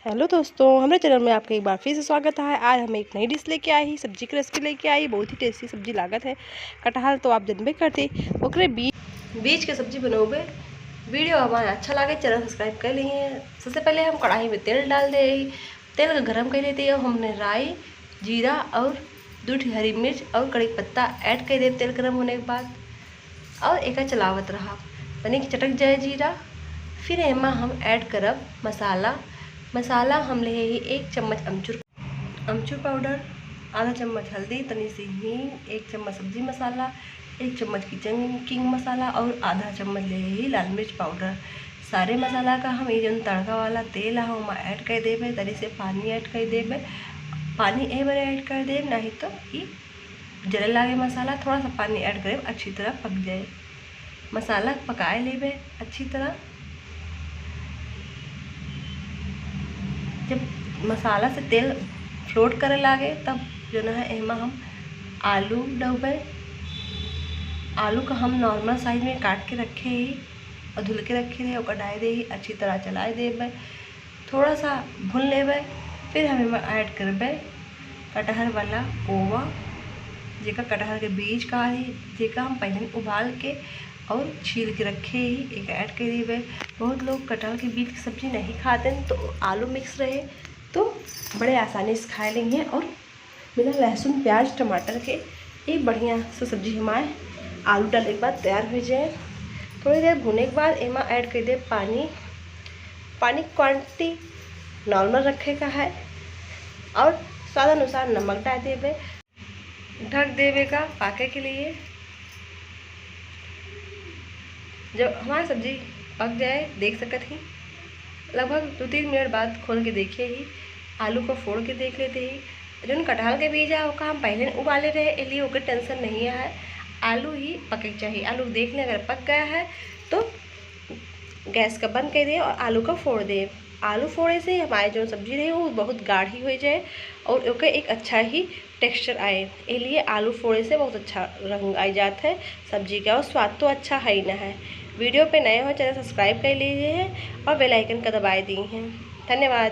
Hello दोस्तों, हमारे channel में आपका एक बार फिर से स्वागत है। आज हम एक नई डिश लेके आई, सब्जी की रेसिपी लेके आई। बहुत ही टेस्टी सब्जी लागत है। कटहल तो आप जनबे करते ओकरे बीज के सब्जी बनोगे। वीडियो हमारा अच्छा लगे चैनल सब्सक्राइब कर लिए। सबसे पहले हम कढ़ाई में तेल डाल दे। तेल का गरम कर लेते हैं। हमने राई, जीरा और 2 हरी मिर्च और कड़ी पत्ता ऐड कर दे। तेल गर्म होने के बाद और एक चलावत रहा बनी की चटक जाए जीरा। फिर एमा हम ऐड करब मसाला हम ले 1 चम्मच अमचूर पाउडर, आधा चम्मच हल्दी, तनी सी हींग, 1 चम्मच सब्जी मसाला, 1 चम्मच किचन किंग मसाला और आधा चम्मच ले लाल मिर्च पाउडर। सारे मसाला का हम ये तड़का वाला तेल है हम ऐड कर देवे। तनी से पानी ऐड कर देवे। पानी ए बार ऐड कर दे, नहीं तो ये जले लागे मसाला। थोड़ा सा पानी ऐड करे अच्छी तरह पक जाए। मसाला पकाए लेवे अच्छी तरह। जब मसाला से तेल फ्लोट करे लागे तब जो है एमा हम आलू डूबे। आलू का हम नॉर्मल साइज में काट के रखे ही और धुल के रखे रहे और डाल दे अच्छी तरह चलाए देवे। थोड़ा सा भून लेवे। फिर हम एमा ऐड करबे कटहल वाला कोवा, जेका कटहल के बीज का है, जेका हम पहले उबाल के और छील के रखे ही एक ऐड कर देवे। बहुत लोग कटहल के बीज की सब्ज़ी नहीं खाते हैं, तो आलू मिक्स रहे तो बड़े आसानी से खा लेंगे। और बिना लहसुन प्याज टमाटर के एक बढ़िया सी सब्ज़ी हमारे आलू डालने के बाद तैयार हो जाए। थोड़ी देर भुने के बाद एमा ऐड कर दे पानी क्वांटिटी नॉर्मल रखे का है और स्वाद अनुसार नमक डाल देवे। ढक देवे का पाके के लिए। जब हमारी सब्जी पक जाए देख सकत ही, लगभग 2-3 मिनट बाद खोल के देखिए ही आलू को फोड़ के देख लेते ही। जो कटहल के बीज है उसका हम पहले उबाले रहे, इसलिए उसका टेंशन नहीं है। आलू ही पके चाहिए। आलू देख लें अगर पक गया है तो गैस का बंद कर दे और आलू को फोड़ दे। आलू फोड़े से हमारी जो सब्जी रही वो बहुत गाढ़ी हो जाए और उसका एक अच्छा ही टेक्सचर आए। इसलिए आलू फोड़े से बहुत अच्छा रंग आ जाता है सब्जी का और स्वाद तो अच्छा है ही ना है। वीडियो पे नए हो चैनल सब्सक्राइब कर लीजिए और बेल आइकन का दबाए दिए हैं। धन्यवाद।